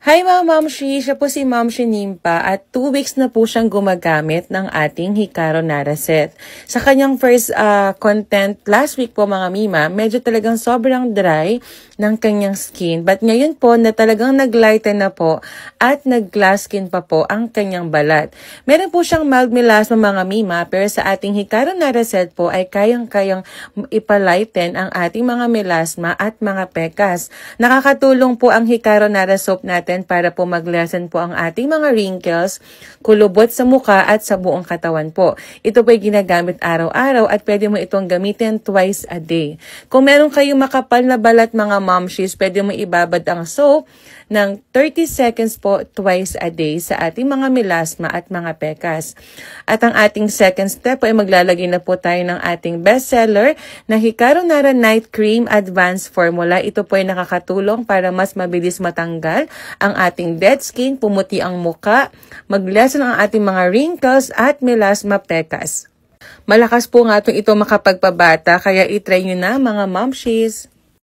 Hi mga Mamshi! Siya po si Mamshi Nimpa at 2 weeks na po siyang gumagamit ng ating Hikaru Nara Set. Sa kanyang first content last week po mga Mima, medyo talagang sobrang dry ng kanyang skin. But ngayon po na talagang naglighten na po at nag-glass skin pa po ang kanyang balat. Meron po siyang mild melasma mga Mima pero sa ating Hikaru Nara Set po ay kayang-kayang ipalighten ang ating mga melasma at mga pekas. Nakakatulong po ang Hikaru Nara Soap natin para po mag-lessen po ang ating mga wrinkles, kulubot sa muka at sa buong katawan po. Ito po ay ginagamit araw-araw at pwede mo itong gamitin twice a day. Kung meron kayong makapal na balat mga momshies, pwede mo ibabad ang soap ng 30 seconds po twice a day sa ating mga melasma at mga pekas. At ang ating second step ay maglalagay na po tayo ng ating bestseller na Hikaru Nara Night Cream Advanced Formula. Ito po ay nakakatulong para mas mabilis matanggal ang ating dead skin, pumuti ang muka, mag-lessen ang ating mga wrinkles at melasma pekas. Malakas po nga ito makapagpabata kaya itry nyo na mga momshies.